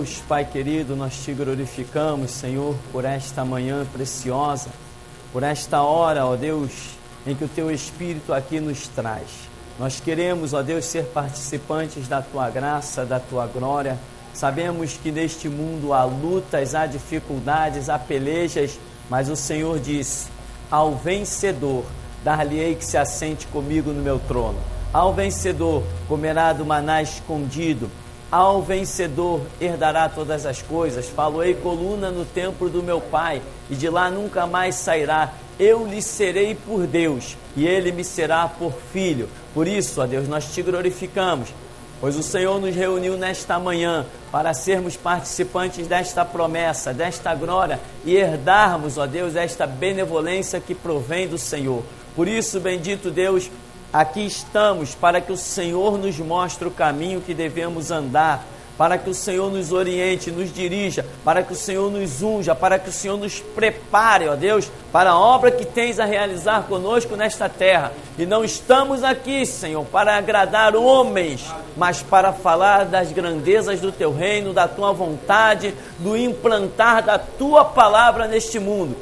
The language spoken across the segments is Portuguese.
Deus, Pai querido, nós te glorificamos, Senhor, por esta manhã preciosa, por esta hora, ó Deus, em que o Teu Espírito aqui nos traz. Nós queremos, ó Deus, ser participantes da Tua graça, da Tua glória. Sabemos que neste mundo há lutas, há dificuldades, há pelejas, mas o Senhor diz: ao vencedor, dar-lhe-ei que se assente comigo no meu trono. Ao vencedor, comerá do maná escondido. Ao vencedor, herdará todas as coisas. Falo-ei coluna no templo do meu Pai, e de lá nunca mais sairá. Eu lhe serei por Deus, e ele me será por filho. Por isso, ó Deus, nós te glorificamos, pois o Senhor nos reuniu nesta manhã para sermos participantes desta promessa, desta glória, e herdarmos, ó Deus, esta benevolência que provém do Senhor. Por isso, bendito Deus, aqui estamos para que o Senhor nos mostre o caminho que devemos andar, para que o Senhor nos oriente, nos dirija, para que o Senhor nos unja, para que o Senhor nos prepare, ó Deus, para a obra que tens a realizar conosco nesta terra. E não estamos aqui, Senhor, para agradar homens, mas para falar das grandezas do Teu reino, da Tua vontade, do implantar da Tua palavra neste mundo.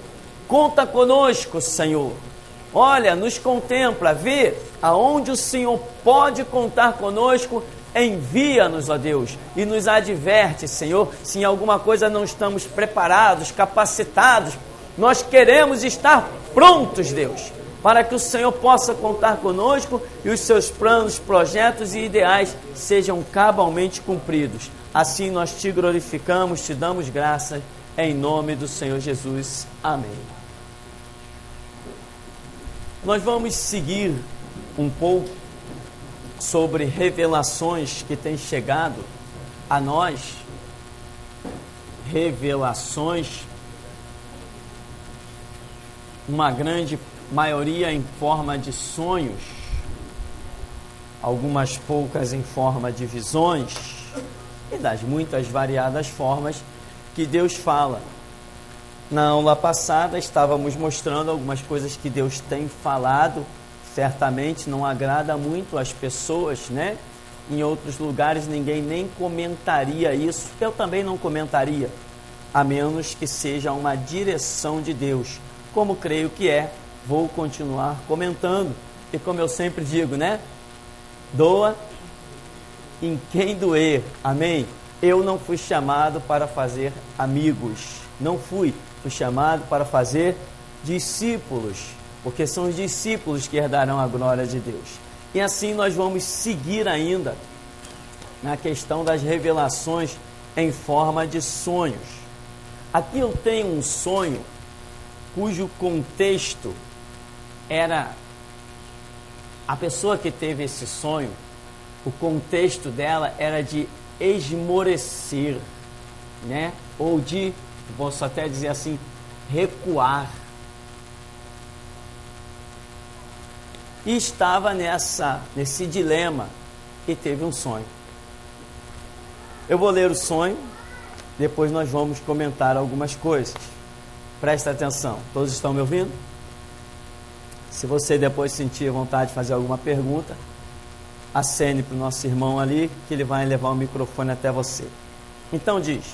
Conta conosco, Senhor. Olha, nos contempla, vê aonde o Senhor pode contar conosco. Envia-nos, ó Deus, e nos adverte, Senhor, se em alguma coisa não estamos preparados, capacitados. Nós queremos estar prontos, Deus, para que o Senhor possa contar conosco e os seus planos, projetos e ideais sejam cabalmente cumpridos. Assim nós te glorificamos, te damos graça, em nome do Senhor Jesus. Amém. Nós vamos seguir um pouco sobre revelações que têm chegado a nós, revelações, uma grande maioria em forma de sonhos, algumas poucas em forma de visões, e das muitas variadas formas que Deus fala. Na aula passada estávamos mostrando algumas coisas que Deus tem falado. Certamente não agrada muito às pessoas, né? Em outros lugares ninguém nem comentaria isso. Eu também não comentaria, a menos que seja uma direção de Deus. Como creio que é, vou continuar comentando. E como eu sempre digo, né? Doa em quem doer. Amém? Eu não fui chamado para fazer amigos. Não fui. Fui chamado para fazer discípulos, porque são os discípulos que herdarão a glória de Deus. E assim nós vamos seguir ainda na questão das revelações em forma de sonhos. Aqui eu tenho um sonho cujo contexto era a pessoa que teve esse sonho, o contexto dela era de esmorecer, né? Ou de, posso até dizer assim, recuar. E estava nesse dilema e teve um sonho. Eu vou ler o sonho, depois nós vamos comentar algumas coisas. Presta atenção, todos estão me ouvindo? Se você depois sentir vontade de fazer alguma pergunta, acene para o nosso irmão ali, que ele vai levar o microfone até você. Então diz: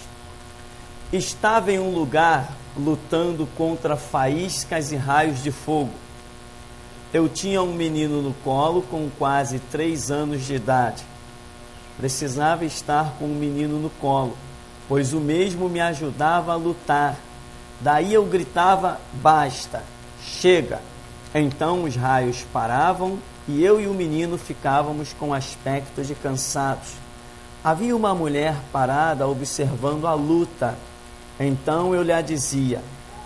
estava em um lugar lutando contra faíscas e raios de fogo. Eu tinha um menino no colo com quase 3 anos de idade. Precisava estar com o menino no colo, pois o mesmo me ajudava a lutar. Daí eu gritava: basta, chega. Então os raios paravam e eu e o menino ficávamos com aspecto de cansados. Havia uma mulher parada observando a luta. Então eu lhe dizia: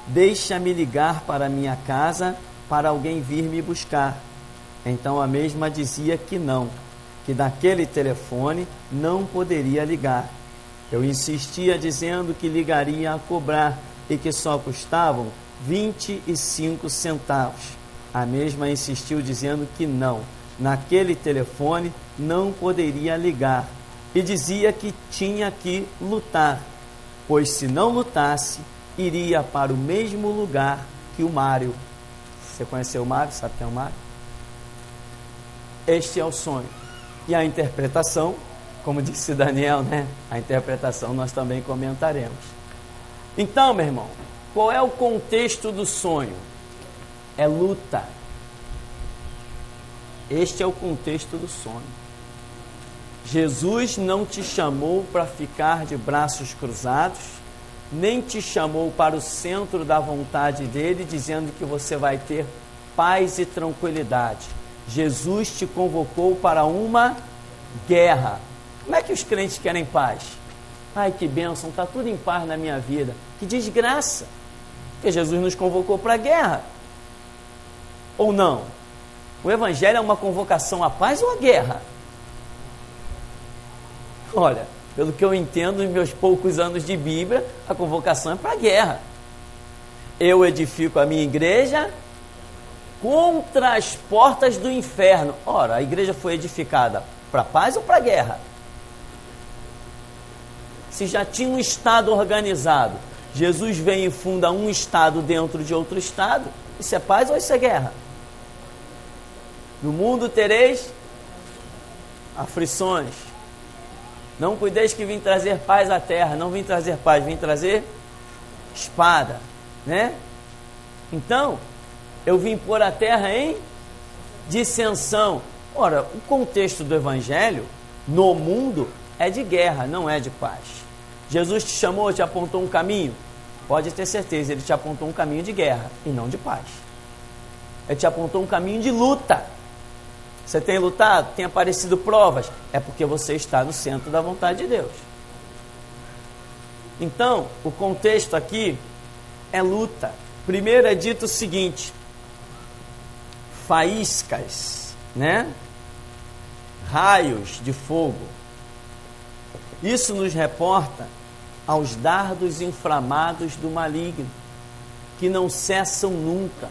deixa-me ligar para minha casa para alguém vir me buscar. Então a mesma dizia que não, que daquele telefone não poderia ligar. Eu insistia dizendo que ligaria a cobrar e que só custavam 25 centavos. A mesma insistiu dizendo que não, naquele telefone não poderia ligar e dizia que tinha que lutar, pois se não lutasse, iria para o mesmo lugar que o Mário. Você conheceu o Mário? Sabe quem é o Mário? Este é o sonho. E a interpretação como disse Daniel, né? A interpretação nós também comentaremos. Então, meu irmão, qual é o contexto do sonho? É luta. Este é o contexto do sonho. Jesus não te chamou para ficar de braços cruzados, nem te chamou para o centro da vontade dele, dizendo que você vai ter paz e tranquilidade. Jesus te convocou para uma guerra. Como é que os crentes querem paz? Ai, que bênção, está tudo em paz na minha vida. Que desgraça, porque Jesus nos convocou para a guerra. Ou não? O Evangelho é uma convocação à paz ou à guerra? Olha, pelo que eu entendo nos meus poucos anos de Bíblia, a convocação é para a guerra. Eu edifico a minha igreja contra as portas do inferno. Ora, a igreja foi edificada para a paz ou para a guerra? Se já tinha um estado organizado, Jesus vem e funda um estado dentro de outro estado, isso é paz ou isso é guerra? No mundo tereis aflições. Não cuideis que vim trazer paz à terra. Não vim trazer paz, vim trazer espada, né? Então, eu vim pôr a terra em dissensão. Ora, o contexto do Evangelho no mundo é de guerra, não é de paz. Jesus te chamou, te apontou um caminho? Pode ter certeza, ele te apontou um caminho de guerra e não de paz. Ele te apontou um caminho de luta. Você tem lutado? Tem aparecido provas? É porque você está no centro da vontade de Deus. Então, o contexto aqui é luta. Primeiro é dito o seguinte: faíscas, né? Raios de fogo. Isso nos reporta aos dardos inflamados do maligno, que não cessam nunca.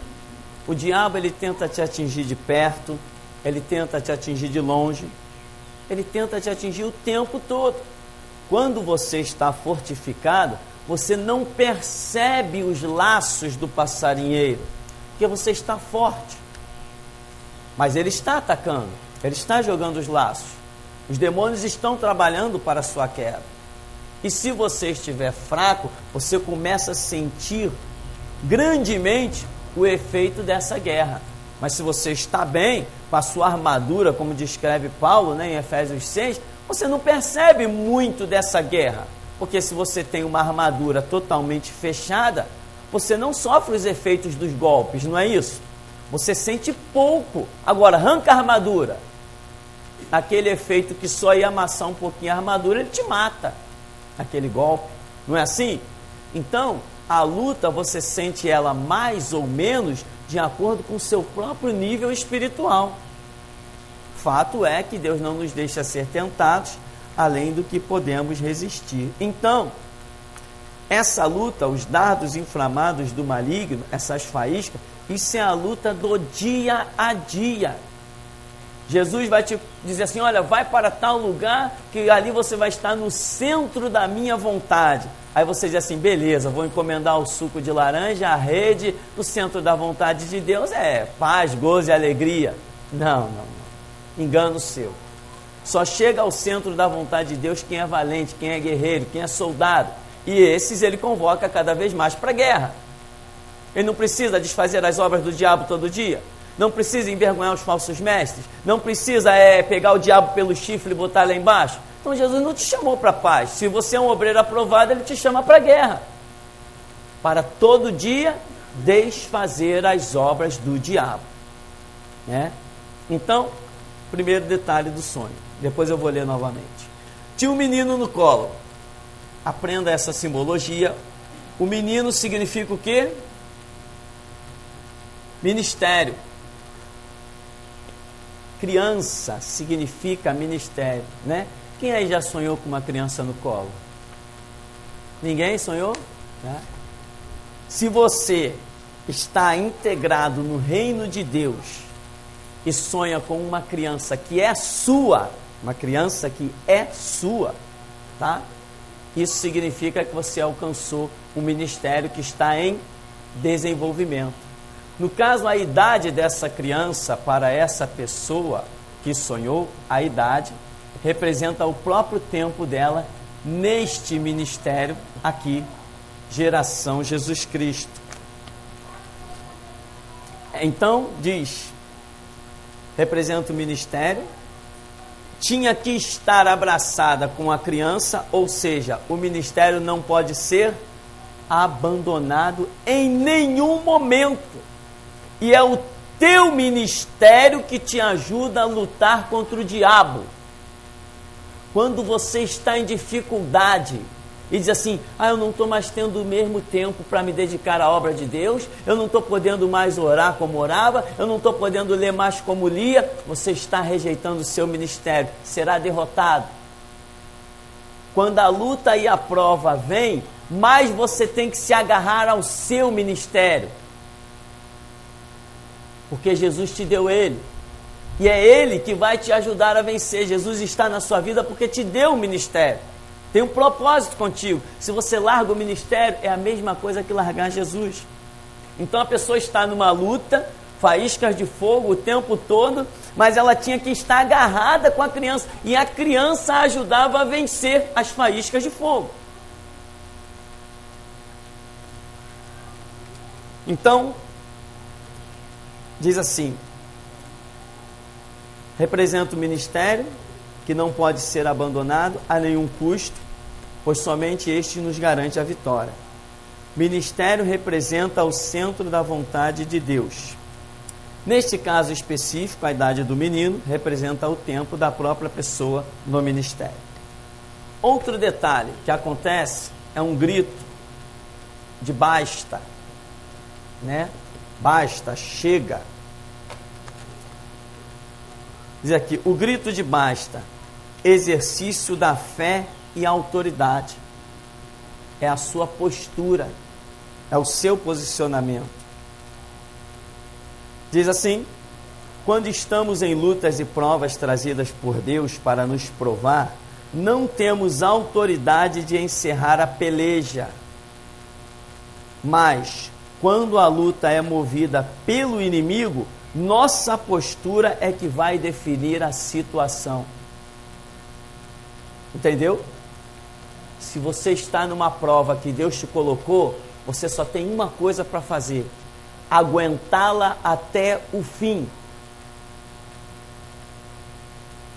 O diabo, ele tenta te atingir de perto, ele tenta te atingir de longe, ele tenta te atingir o tempo todo. Quando você está fortificado, você não percebe os laços do passarinheiro, porque você está forte. Mas ele está atacando, ele está jogando os laços. Os demônios estão trabalhando para a sua queda. E se você estiver fraco, você começa a sentir grandemente o efeito dessa guerra. Mas se você está bem, com a sua armadura, como descreve Paulo, né, em Efésios 6, você não percebe muito dessa guerra. Porque se você tem uma armadura totalmente fechada, você não sofre os efeitos dos golpes, não é isso? Você sente pouco. Agora, arranca a armadura. Aquele efeito que só ia amassar um pouquinho a armadura, ele te mata. Aquele golpe, não é assim? Então, a luta você sente ela mais ou menos de acordo com o seu próprio nível espiritual. Fato é que Deus não nos deixa ser tentados além do que podemos resistir. Então, essa luta, os dardos inflamados do maligno, essas faíscas, isso é a luta do dia a dia. Jesus vai te dizer assim: olha, vai para tal lugar que ali você vai estar no centro da minha vontade. Aí você diz assim: beleza, vou encomendar o suco de laranja, a rede, no centro da vontade de Deus é paz, gozo e alegria. Não. Engano seu. Só chega ao centro da vontade de Deus quem é valente, quem é guerreiro, quem é soldado. E esses ele convoca cada vez mais para a guerra. Ele não precisa desfazer as obras do diabo todo dia. Não precisa envergonhar os falsos mestres. Não precisa pegar o diabo pelo chifre e botar lá embaixo. Então Jesus não te chamou para a paz. Se você é um obreiro aprovado, ele te chama para a guerra. Para todo dia desfazer as obras do diabo. Né? Então, primeiro detalhe do sonho. Depois eu vou ler novamente. Tinha um menino no colo. Aprenda essa simbologia. O menino significa o quê? Ministério. Criança significa ministério, né? Quem aí já sonhou com uma criança no colo? Ninguém sonhou? Né? Se você está integrado no reino de Deus e sonha com uma criança que é sua, uma criança que é sua, tá? Isso significa que você alcançou um ministério que está em desenvolvimento. No caso, a idade dessa criança para essa pessoa que sonhou, a idade representa o próprio tempo dela neste ministério aqui, geração Jesus Cristo. Então, diz, representa o ministério, tinha que estar abraçada com a criança, ou seja, o ministério não pode ser abandonado em nenhum momento. E é o teu ministério que te ajuda a lutar contra o diabo. Quando você está em dificuldade e diz assim, eu não estou mais tendo o mesmo tempo para me dedicar à obra de Deus, eu não estou podendo mais orar como orava, eu não estou podendo ler mais como lia, você está rejeitando o seu ministério, será derrotado. Quando a luta e a prova vem, mais você tem que se agarrar ao seu ministério, porque Jesus te deu ele. E é Ele que vai te ajudar a vencer. Jesus está na sua vida porque te deu um ministério. Tem um propósito contigo. Se você larga o ministério, é a mesma coisa que largar Jesus. Então a pessoa está numa luta, faíscas de fogo o tempo todo, mas ela tinha que estar agarrada com a criança. E a criança ajudava a vencer as faíscas de fogo. Então, diz assim, representa o ministério, que não pode ser abandonado a nenhum custo, pois somente este nos garante a vitória. Ministério representa o centro da vontade de Deus. Neste caso específico, a idade do menino representa o tempo da própria pessoa no ministério. Outro detalhe que acontece é um grito de basta, né? Basta, chega. Diz aqui, o grito de basta, exercício da fé e autoridade. É a sua postura, é o seu posicionamento. Diz assim, quando estamos em lutas e provas trazidas por Deus para nos provar, não temos autoridade de encerrar a peleja. Mas, quando a luta é movida pelo inimigo, nossa postura é que vai definir a situação. Entendeu? Se você está numa prova que Deus te colocou, você só tem uma coisa para fazer: aguentá-la até o fim.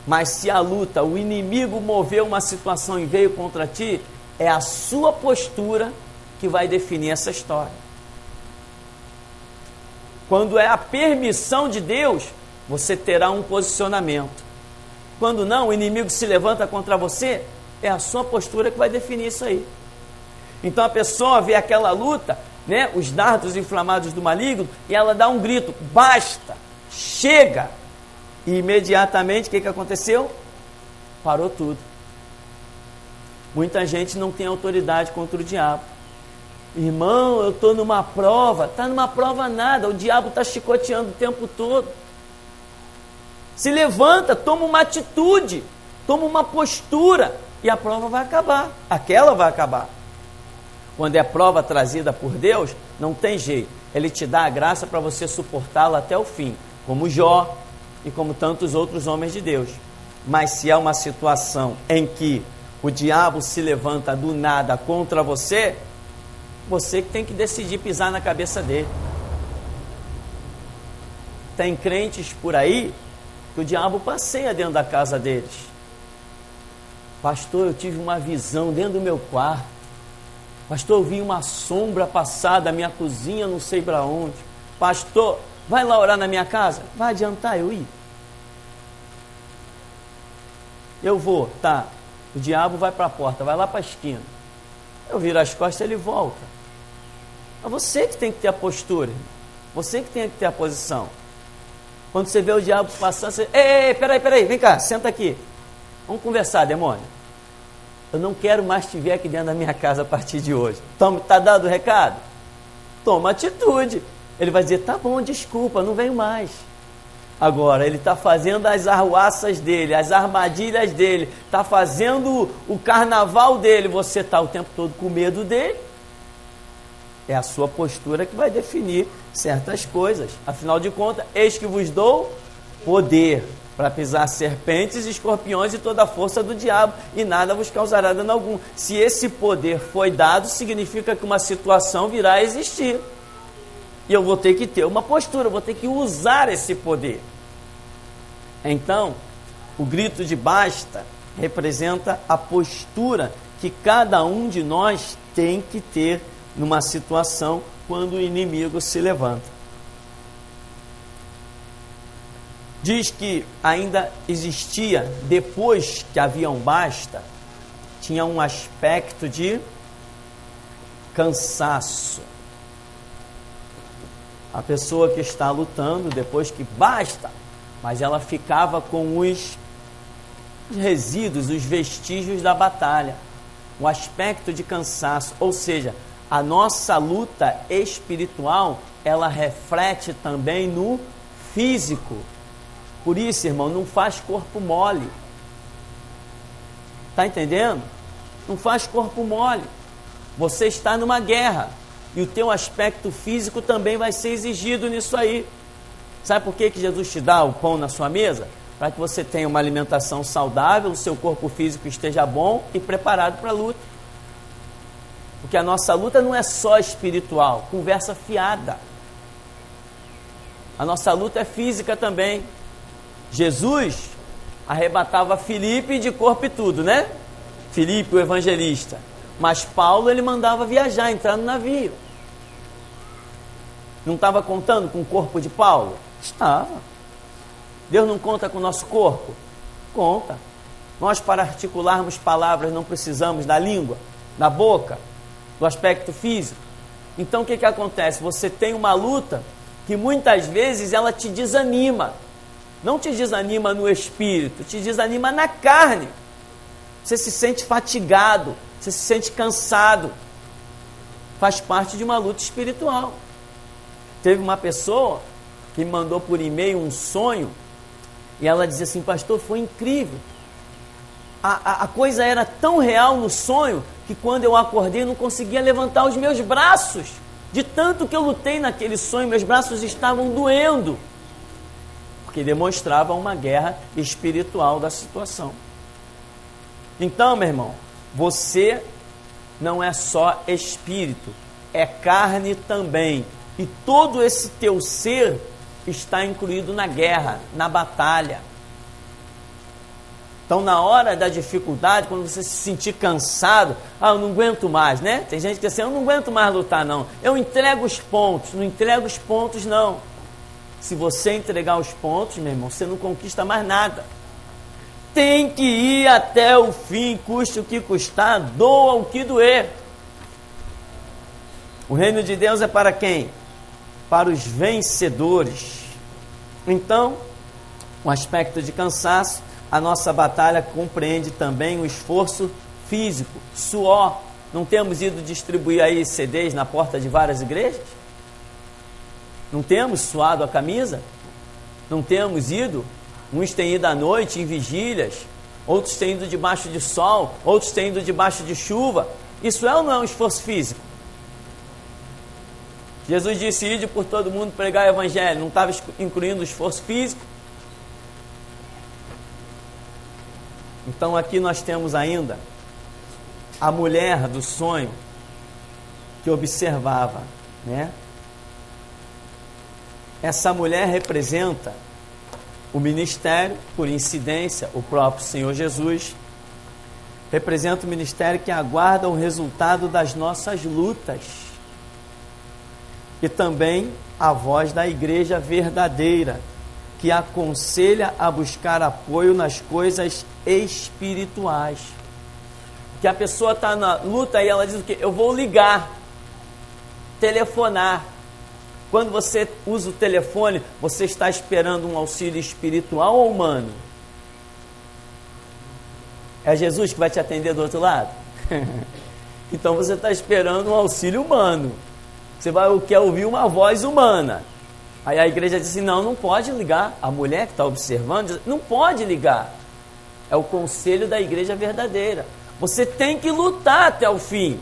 Mas se a luta, o inimigo moveu uma situação e veio contra ti, é a sua postura que vai definir essa história. Quando é a permissão de Deus, você terá um posicionamento. Quando não, o inimigo se levanta contra você, é a sua postura que vai definir isso aí. Então a pessoa vê aquela luta, né, os dardos inflamados do maligno, e ela dá um grito, basta, chega. E imediatamente, o que aconteceu? Parou tudo. Muita gente não tem autoridade contra o diabo. Irmão, eu estou numa prova. Está numa prova nada, o diabo está chicoteando o tempo todo. Se levanta, toma uma atitude, toma uma postura, e a prova vai acabar. Aquela vai acabar. Quando é prova trazida por Deus, não tem jeito. Ele te dá a graça para você suportá-la até o fim, como Jó e como tantos outros homens de Deus. Mas se é uma situação em que o diabo se levanta do nada contra você, você que tem que decidir pisar na cabeça dele. Tem crentes por aí que o diabo passeia dentro da casa deles. Pastor, eu tive uma visão dentro do meu quarto. Pastor, eu vi uma sombra passar da minha cozinha, não sei para onde. Pastor, vai lá orar na minha casa? Vai adiantar eu ir? Eu vou, tá. O diabo vai para a porta, vai lá para a esquina. Eu viro as costas e ele volta. É você que tem que ter a postura, você que tem que ter a posição. Quando você vê o diabo passando, você... Ei, peraí, vem cá, senta aqui. Vamos conversar, demônio. Eu não quero mais te ver aqui dentro da minha casa a partir de hoje. Tá dado o recado? Toma atitude. Ele vai dizer, tá bom, desculpa, não venho mais. Agora, ele está fazendo as arruaças dele, as armadilhas dele, está fazendo o carnaval dele, você está o tempo todo com medo dele. É a sua postura que vai definir certas coisas. Afinal de contas, eis que vos dou poder. para pisar serpentes, escorpiões e toda a força do diabo, e nada vos causará dano algum. Se esse poder foi dado, significa que uma situação virá a existir. E eu vou ter que ter uma postura, eu vou ter que usar esse poder. Então, o grito de basta representa a postura que cada um de nós tem que ter numa situação quando o inimigo se levanta. Diz que ainda existia, depois que havia um basta, tinha um aspecto de cansaço. A pessoa que está lutando, depois que basta, mas ela ficava com os resíduos, os vestígios da batalha, o aspecto de cansaço, ou seja, a nossa luta espiritual, ela reflete também no físico. Por isso, irmão, não faz corpo mole. Está entendendo? Não faz corpo mole. Você está numa guerra e o teu aspecto físico também vai ser exigido nisso aí. Sabe por que Jesus te dá o pão na sua mesa? Para que você tenha uma alimentação saudável, o seu corpo físico esteja bom e preparado para a luta. Porque a nossa luta não é só espiritual, conversa fiada. A nossa luta é física também. Jesus arrebatava Filipe de corpo e tudo, né? Filipe, o evangelista. Mas Paulo, ele mandava viajar, entrar no navio. Não estava contando com o corpo de Paulo? Estava. Deus não conta com o nosso corpo? Conta. Nós, para articularmos palavras, não precisamos da língua, da boca, do aspecto físico. Então, o que acontece? Você tem uma luta que muitas vezes ela te desanima. Não te desanima no espírito, te desanima na carne. Você se sente fatigado, você se sente cansado. Faz parte de uma luta espiritual. Teve uma pessoa que me mandou por e-mail um sonho e ela dizia assim: pastor, foi incrível. A coisa era tão real no sonho que quando eu acordei eu não conseguia levantar os meus braços. De tanto que eu lutei naquele sonho, meus braços estavam doendo. Porque demonstrava uma guerra espiritual da situação. Então, meu irmão, você não é só espírito, é carne também. E todo esse teu ser está incluído na guerra, na batalha. Então, na hora da dificuldade, quando você se sentir cansado, eu não aguento mais, né? Tem gente que diz assim, eu não aguento mais lutar, não. Eu entrego os pontos. Não entrego os pontos, não. Se você entregar os pontos, meu irmão, você não conquista mais nada. Tem que ir até o fim, custe o que custar, doa o que doer. O reino de Deus é para quem? Para os vencedores. Então, o aspecto de cansaço, a nossa batalha compreende também o esforço físico, suor. Não temos ido distribuir aí CDs na porta de várias igrejas? Não temos suado a camisa? Não temos ido? Uns têm ido à noite em vigílias, outros têm ido debaixo de sol, outros têm ido debaixo de chuva. Isso é ou não é um esforço físico? Jesus disse, ide por todo mundo pregar o evangelho. Não estava incluindo o esforço físico? Então aqui nós temos ainda a mulher do sonho que observava, né? Essa mulher representa o ministério, por incidência, o próprio Senhor Jesus, representa o ministério que aguarda o resultado das nossas lutas. E também a voz da igreja verdadeira, que aconselha a buscar apoio nas coisas espirituais. Que a pessoa está na luta e ela diz o quê? Eu vou ligar, telefonar. Quando você usa o telefone, você está esperando um auxílio espiritual ou humano? É Jesus que vai te atender do outro lado? Então você está esperando um auxílio humano. Você quer ouvir uma voz humana. Aí a igreja diz assim, não pode ligar. A mulher que está observando diz, não pode ligar. É o conselho da igreja verdadeira. Você tem que lutar até o fim.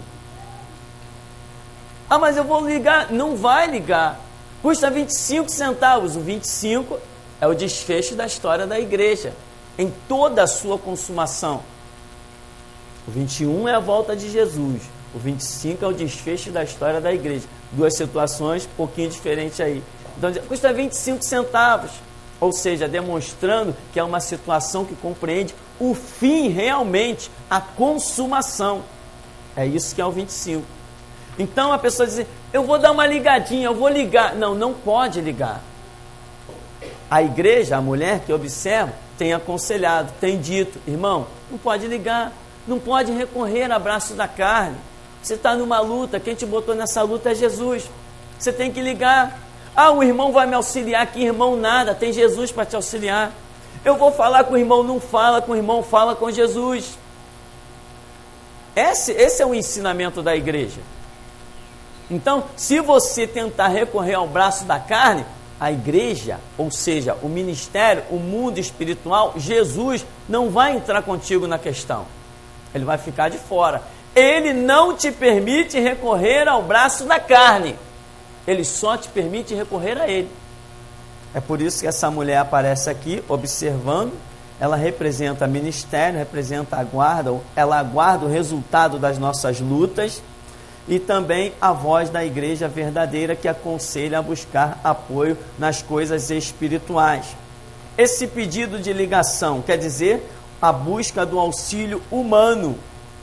Mas eu vou ligar. Não vai ligar. Custa 25 centavos. O 25 é o desfecho da história da igreja, em toda a sua consumação. O 21 é a volta de Jesus, o 25 é o desfecho da história da igreja. Duas situações um pouquinho diferentes aí. Então, custa 25 centavos, ou seja, demonstrando que é uma situação que compreende o fim realmente, a consumação. É isso que é o 25. Então a pessoa diz, eu vou dar uma ligadinha, eu vou ligar. Não, não pode ligar. A igreja, a mulher que observa, tem aconselhado, tem dito, irmão, não pode ligar, não pode recorrer ao braço da carne. Você está numa luta, quem te botou nessa luta é Jesus. Você tem que ligar. Ah, o irmão vai me auxiliar, que irmão nada, tem Jesus para te auxiliar. Eu vou falar com o irmão, não fala com o irmão, fala com Jesus. Esse é o ensinamento da igreja. Então, se você tentar recorrer ao braço da carne, a igreja, ou seja, o ministério, o mundo espiritual, Jesus não vai entrar contigo na questão. Ele vai ficar de fora. Ele não te permite recorrer ao braço da carne. Ele só te permite recorrer a ele. É por isso que essa mulher aparece aqui, observando. Ela representa ministério, representa a guarda, ela aguarda o resultado das nossas lutas. E também a voz da igreja verdadeira que aconselha a buscar apoio nas coisas espirituais. Esse pedido de ligação quer dizer a busca do auxílio humano,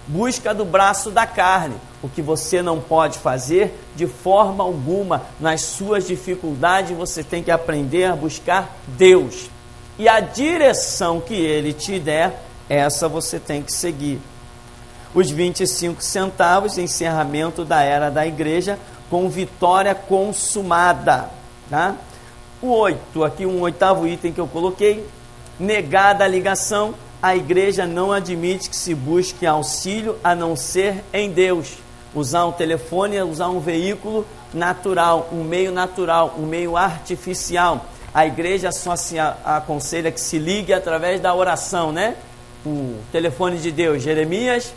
busca do braço da carne, o que você não pode fazer de forma alguma. Nas suas dificuldades você tem que aprender a buscar Deus, e a direção que Ele te der, essa você tem que seguir. Os 25 centavos, encerramento da era da igreja, com vitória consumada. Tá? O 8, aqui um oitavo item que eu coloquei, negada a ligação, a igreja não admite que se busque auxílio a não ser em Deus. Usar um telefone é usar um veículo natural, um meio artificial. A igreja só se aconselha que se ligue através da oração, né? O telefone de Deus, Jeremias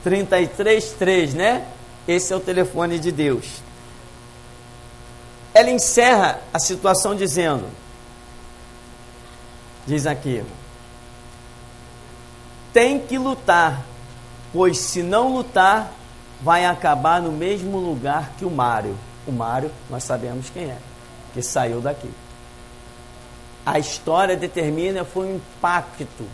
33:3, né? Esse é o telefone de Deus. Ela encerra a situação dizendo, diz aqui, tem que lutar, pois se não lutar, vai acabar no mesmo lugar que o Mário. O Mário, nós sabemos quem é, que saiu daqui. A história determina, foi um impacto.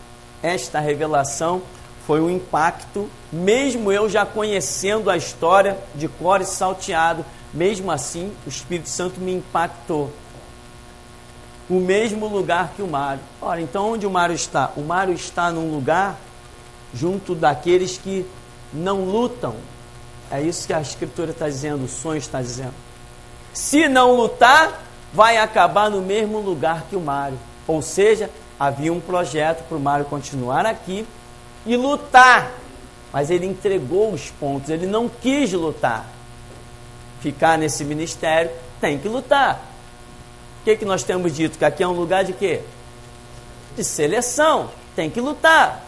Esta revelação foi um impacto, mesmo eu já conhecendo a história de cor e salteado, mesmo assim o Espírito Santo me impactou. O mesmo lugar que o Mário. Ora, então onde o Mário está? O Mário está num lugar junto daqueles que não lutam. É isso que a Escritura está dizendo, o sonho está dizendo. Se não lutar, vai acabar no mesmo lugar que o Mário. Ou seja, havia um projeto para o Mário continuar aqui e lutar, mas ele entregou os pontos, ele não quis lutar. Ficar nesse ministério, tem que lutar. O que nós temos dito? Que aqui é um lugar de quê? De seleção, tem que lutar.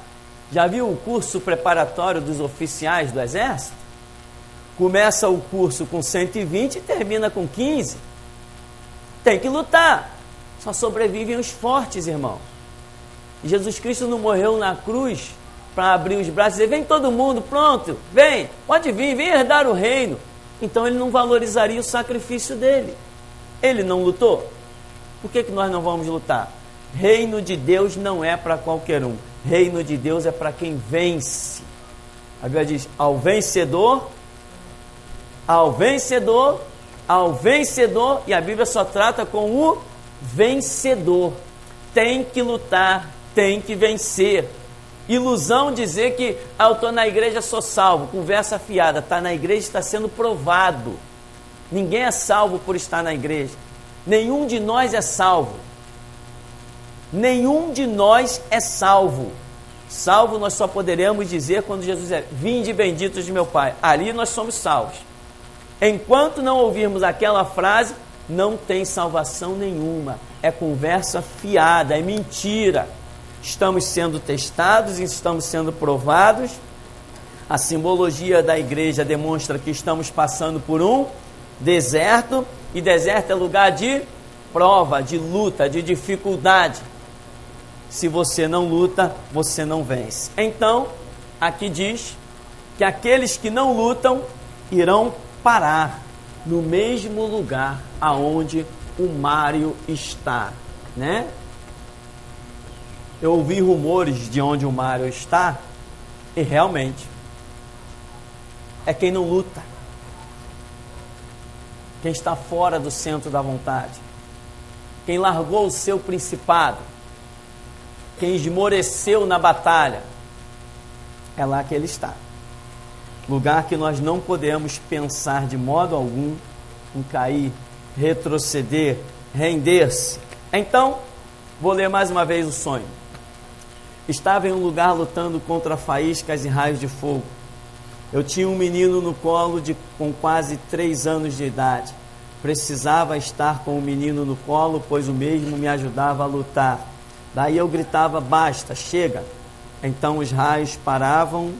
Já viu o curso preparatório dos oficiais do Exército? Começa o curso com 120 e termina com 15. Tem que lutar. Só sobrevivem os fortes, irmão. E Jesus Cristo não morreu na cruz para abrir os braços e dizer, vem todo mundo, pronto, vem, pode vir, vem herdar o reino. Então ele não valorizaria o sacrifício dele. Ele não lutou. Por que nós não vamos lutar? Reino de Deus não é para qualquer um. Reino de Deus é para quem vence. A Bíblia diz, ao vencedor, e a Bíblia só trata com o vencedor. Tem que lutar, tem que vencer. Ilusão dizer que eu estou na igreja, sou salvo. Conversa fiada, está na igreja, está sendo provado. Ninguém é salvo por estar na igreja. Nenhum de nós é salvo. Nenhum de nós é salvo. Salvo nós só poderemos dizer quando Jesus é, vinde benditos de meu Pai. Ali nós somos salvos. Enquanto não ouvirmos aquela frase, não tem salvação nenhuma. É conversa fiada, é mentira. Estamos sendo testados, estamos sendo provados. A simbologia da igreja demonstra que estamos passando por um deserto, e deserto é lugar de prova, de luta, de dificuldade. Se você não luta, você não vence. Então, aqui diz que aqueles que não lutam irão parar no mesmo lugar aonde o Mário está, né? Eu ouvi rumores de onde o Mário está e realmente é quem não luta, quem está fora do centro da vontade, quem largou o seu principado, quem esmoreceu na batalha, é lá que ele está. Lugar que nós não podemos pensar de modo algum em cair, retroceder, render-se. Então, vou ler mais uma vez o sonho. Estava em um lugar lutando contra faíscas e raios de fogo. Eu tinha um menino no colo com quase 3 anos de idade. Precisava estar com o menino no colo, pois o mesmo me ajudava a lutar. Daí eu gritava: basta, chega. Então os raios paravam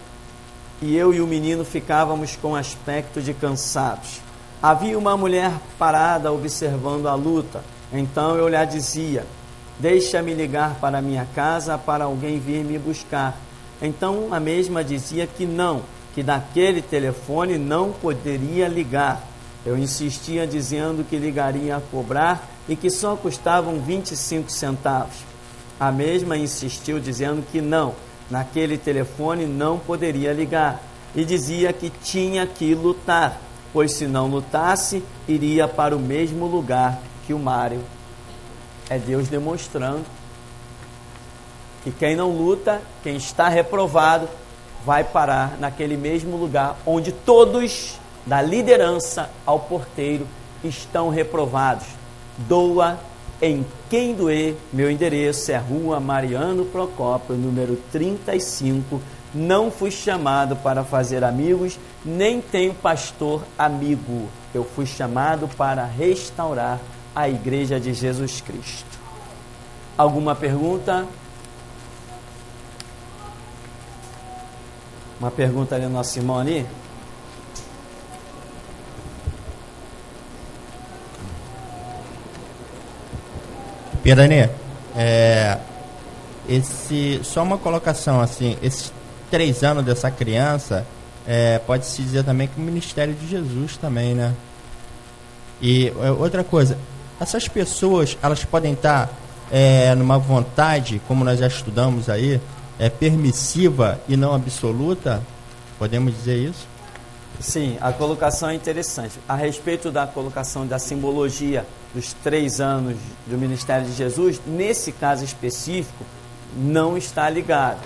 e eu e o menino ficávamos com aspecto de cansados. Havia uma mulher parada observando a luta. Então eu lhe dizia: deixa-me ligar para minha casa para alguém vir me buscar. Então a mesma dizia que não, que daquele telefone não poderia ligar. Eu insistia dizendo que ligaria a cobrar e que só custavam 25 centavos. A mesma insistiu dizendo que não, naquele telefone não poderia ligar. E dizia que tinha que lutar, pois se não lutasse, iria para o mesmo lugar que o Mário. É Deus demonstrando que quem não luta, quem está reprovado, vai parar naquele mesmo lugar onde todos, da liderança ao porteiro, estão reprovados. Doa em quem doer. Meu endereço é Rua Mariano Procópio, número 35. Não fui chamado para fazer amigos, nem tenho pastor amigo. Eu fui chamado para restaurar a Igreja de Jesus Cristo. Alguma pergunta? Uma pergunta ali, nosso irmão ali. Pirani, só uma colocação assim, esses 3 anos dessa criança, pode-se dizer também que o ministério de Jesus também, né? E outra coisa, essas pessoas, elas podem estar numa vontade, como nós já estudamos aí, permissiva e não absoluta? Podemos dizer isso? Sim, a colocação é interessante. A respeito da colocação da simbologia dos 3 anos do ministério de Jesus, nesse caso específico, não está ligado,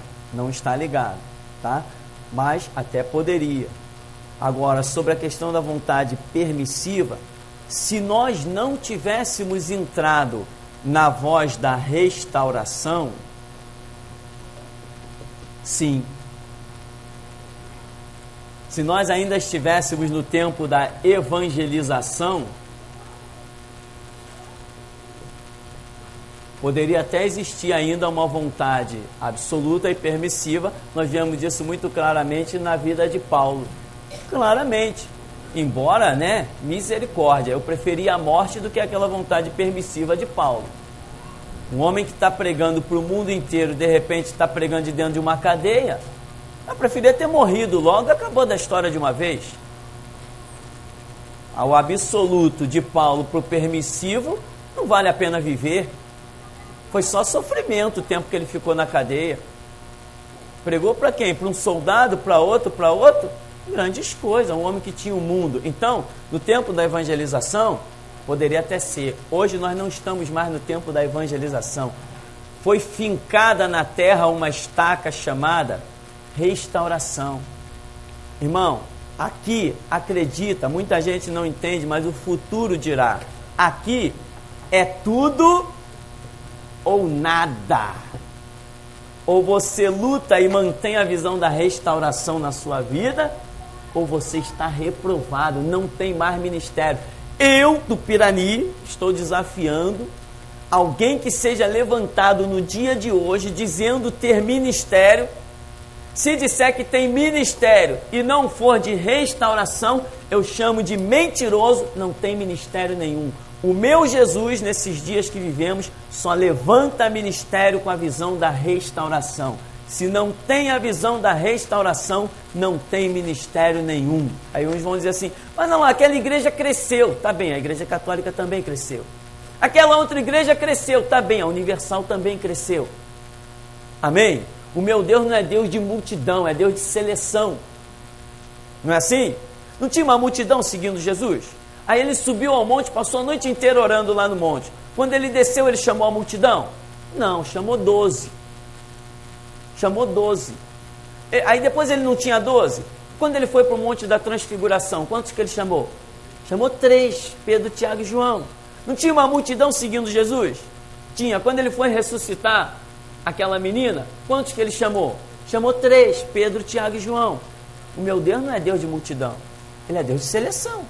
tá? Mas até poderia. Agora, sobre a questão da vontade permissiva, se nós não tivéssemos entrado na voz da restauração, sim. Se nós ainda estivéssemos no tempo da evangelização, poderia até existir ainda uma vontade absoluta e permissiva. Nós vemos isso muito claramente na vida de Paulo. Claramente. Embora, misericórdia, eu preferia a morte do que aquela vontade permissiva de Paulo. Um homem que está pregando para o mundo inteiro, de repente está pregando de dentro de uma cadeia, eu preferia ter morrido logo, acabou da história de uma vez. Ao absoluto de Paulo para o permissivo, não vale a pena viver. Foi só sofrimento o tempo que ele ficou na cadeia. Pregou para quem? Para um soldado, para outro? Grandes coisas, um homem que tinha o mundo. Então, no tempo da evangelização, poderia até ser. Hoje nós não estamos mais no tempo da evangelização. Foi fincada na terra uma estaca chamada restauração. Irmão, aqui, acredita, muita gente não entende, mas o futuro dirá. Aqui é tudo ou nada. Ou você luta e mantém a visão da restauração na sua vida, ou você está reprovado, não tem mais ministério. Eu, do Pirani, estou desafiando alguém que seja levantado no dia de hoje dizendo ter ministério. Se disser que tem ministério e não for de restauração, eu chamo de mentiroso, não tem ministério nenhum. O meu Jesus, nesses dias que vivemos, só levanta ministério com a visão da restauração. Se não tem a visão da restauração, não tem ministério nenhum. Aí uns vão dizer assim, mas não, aquela igreja cresceu. Tá bem, a igreja católica também cresceu. Aquela outra igreja cresceu. Tá bem, a universal também cresceu. Amém? O meu Deus não é Deus de multidão, é Deus de seleção. Não é assim? Não tinha uma multidão seguindo Jesus? Aí ele subiu ao monte, passou a noite inteira orando lá no monte. Quando ele desceu, ele chamou a multidão? Não, chamou 12. Chamou 12. Aí depois ele não tinha 12? Quando ele foi para o Monte da Transfiguração, quantos que ele chamou? Chamou 3, Pedro, Tiago e João. Não tinha uma multidão seguindo Jesus? Tinha. Quando ele foi ressuscitar aquela menina, quantos que ele chamou? Chamou 3, Pedro, Tiago e João. O meu Deus não é Deus de multidão, Ele é Deus de seleção.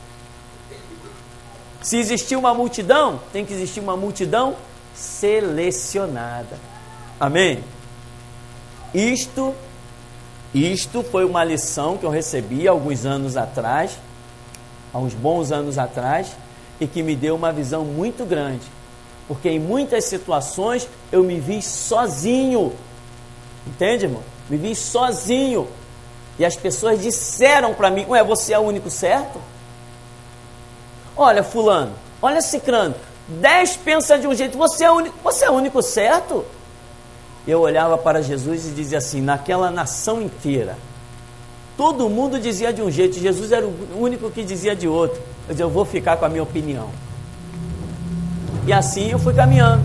Se existir uma multidão, tem que existir uma multidão selecionada. Amém? Isto foi uma lição que eu recebi há alguns anos atrás, há uns bons anos atrás, e que me deu uma visão muito grande, porque em muitas situações eu me vi sozinho, entende, irmão? Me vi sozinho, e as pessoas disseram para mim, ué, você é o único certo? Olha fulano, olha cicrano, 10 pensam de um jeito, você é o único certo? Eu olhava para Jesus e dizia assim, naquela nação inteira, todo mundo dizia de um jeito, Jesus era o único que dizia de outro. Eu dizia, eu vou ficar com a minha opinião. E assim eu fui caminhando,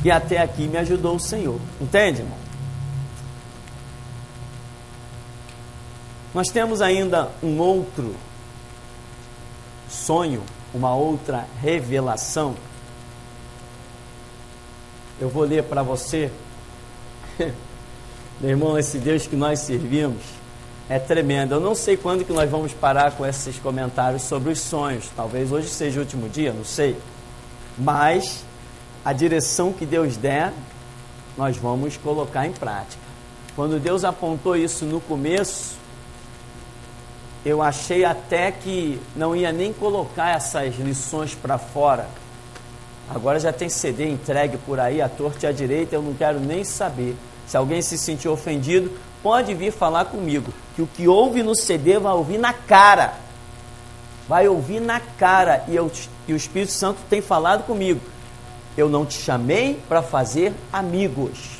e até aqui me ajudou o Senhor. Entende, irmão? Nós temos ainda um outro sonho, uma outra revelação. Eu vou ler para você. Meu irmão, esse Deus que nós servimos é tremendo. Eu não sei quando que nós vamos parar com esses comentários sobre os sonhos. Talvez hoje seja o último dia, não sei. Mas a direção que Deus der, nós vamos colocar em prática. Quando Deus apontou isso no começo, eu achei até que não ia nem colocar essas lições para fora. Agora já tem CD entregue por aí, à torta e à direita, eu não quero nem saber. Se alguém se sentir ofendido, pode vir falar comigo, que o que ouve no CD vai ouvir na cara. Vai ouvir na cara. E o Espírito Santo tem falado comigo. Eu não te chamei para fazer amigos.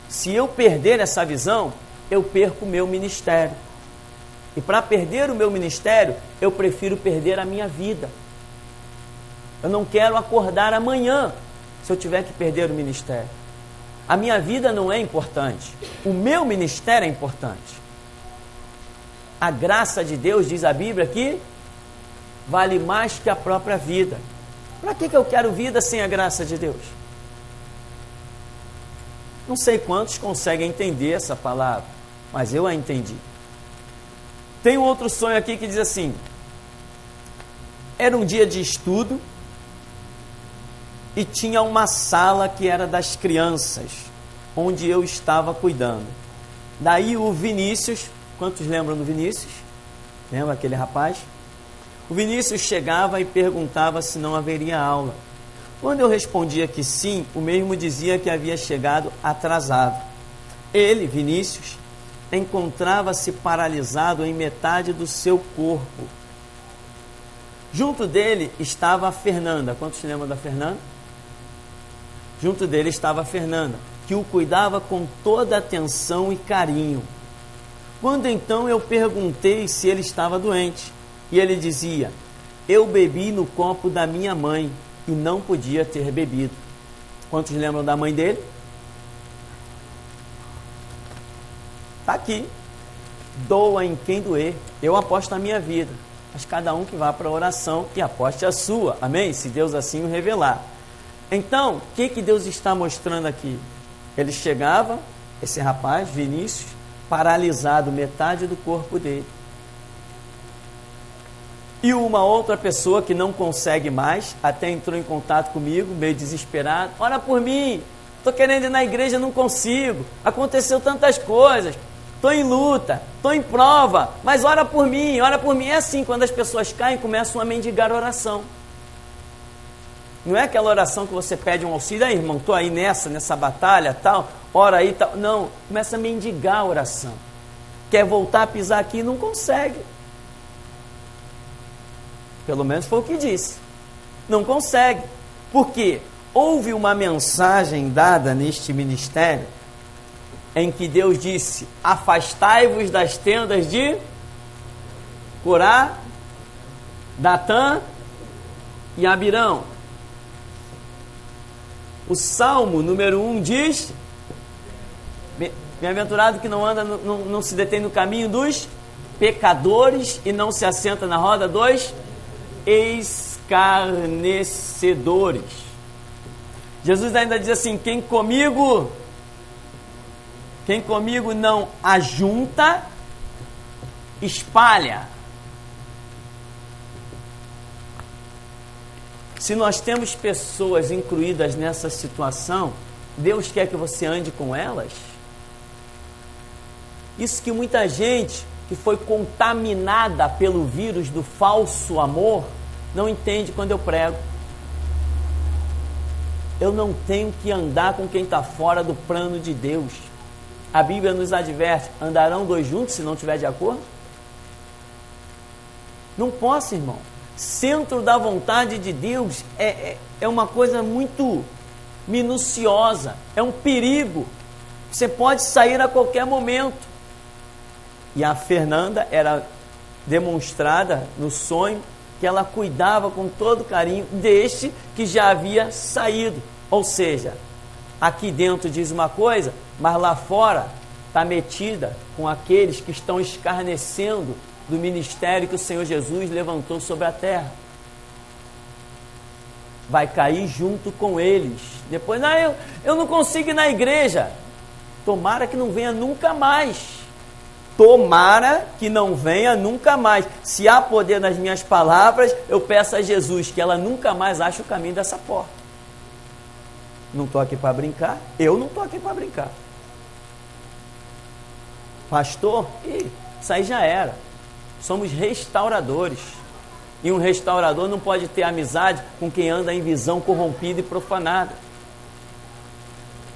Se eu perder essa visão, eu perco o meu ministério. E para perder o meu ministério, eu prefiro perder a minha vida. Eu não quero acordar amanhã se eu tiver que perder o ministério. A minha vida não é importante. O meu ministério é importante. A graça de Deus, diz a Bíblia aqui, vale mais que a própria vida. Para que eu quero vida sem a graça de Deus? Não sei quantos conseguem entender essa palavra, mas eu a entendi. Tem um outro sonho aqui que diz assim: era um dia de estudo e tinha uma sala que era das crianças, onde eu estava cuidando. Daí o Vinícius, quantos lembram do Vinícius? Lembra aquele rapaz? O Vinícius chegava e perguntava se não haveria aula. Quando eu respondia que sim, o mesmo dizia que havia chegado atrasado. Ele, Vinícius, encontrava-se paralisado em metade do seu corpo. Junto dele estava a Fernanda. Quantos lembram da Fernanda? Junto dele estava a Fernanda, que o cuidava com toda atenção e carinho. Quando então eu perguntei se ele estava doente, e ele dizia: eu bebi no copo da minha mãe e não podia ter bebido. Quantos lembram da mãe dele? Está aqui. Doa em quem doer. Eu aposto na minha vida, mas cada um que vá para a oração e aposte a sua. Amém? Se Deus assim o revelar. Então, o que Deus está mostrando aqui? Ele chegava, esse rapaz, Vinícius, paralisado, metade do corpo dele. E uma outra pessoa que não consegue mais, até entrou em contato comigo, meio desesperado. Ora por mim, estou querendo ir na igreja, não consigo. Aconteceu tantas coisas. Estou em luta, estou em prova, mas ora por mim, ora por mim. É assim, quando as pessoas caem, começam a mendigar oração. Não é aquela oração que você pede um auxílio, aí irmão, estou aí nessa batalha, tal, ora aí, tal. Não, começa a mendigar a oração. Quer voltar a pisar aqui e não consegue. Pelo menos foi o que disse. Não consegue. Por quê? Houve uma mensagem dada neste ministério em que Deus disse: afastai-vos das tendas de Corá, Datã e Abirão. O Salmo número 1 diz: bem-aventurado que não anda, não se detém no caminho dos pecadores e não se assenta na roda dos escarnecedores. Jesus ainda diz assim: quem comigo não ajunta, espalha. Se nós temos pessoas incluídas nessa situação, Deus quer que você ande com elas? Isso que muita gente que foi contaminada pelo vírus do falso amor não entende quando eu prego. Eu não tenho que andar com quem está fora do plano de Deus. A Bíblia nos adverte: andarão dois juntos se não estiver de acordo? Não posso, irmão. Centro da vontade de Deus é uma coisa muito minuciosa, é um perigo. Você pode sair a qualquer momento. E a Fernanda era demonstrada no sonho que ela cuidava com todo carinho deste que já havia saído. Ou seja, aqui dentro diz uma coisa, mas lá fora está metida com aqueles que estão escarnecendo do ministério que o Senhor Jesus levantou sobre a terra. Vai cair junto com eles. Depois, eu não consigo ir na igreja. Tomara que não venha nunca mais. Tomara que não venha nunca mais. Se há poder nas minhas palavras, eu peço a Jesus que ela nunca mais ache o caminho dessa porta. Não estou aqui para brincar. Eu não estou aqui para brincar. Pastor, isso aí já era. Somos restauradores. E um restaurador não pode ter amizade com quem anda em visão corrompida e profanada.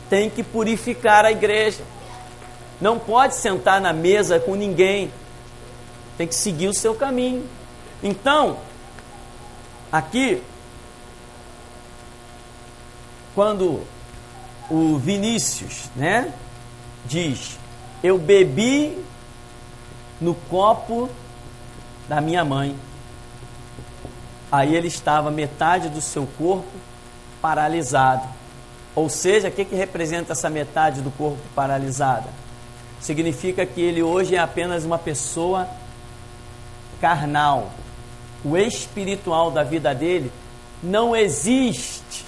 Tem que purificar a igreja. Não pode sentar na mesa com ninguém. Tem que seguir o seu caminho. Então, aqui, quando o Vinícius, diz: eu bebi no copo da minha mãe. Aí ele estava metade do seu corpo paralisado. Ou seja, o que representa essa metade do corpo paralisada? Significa que ele hoje é apenas uma pessoa carnal. O espiritual da vida dele não existe.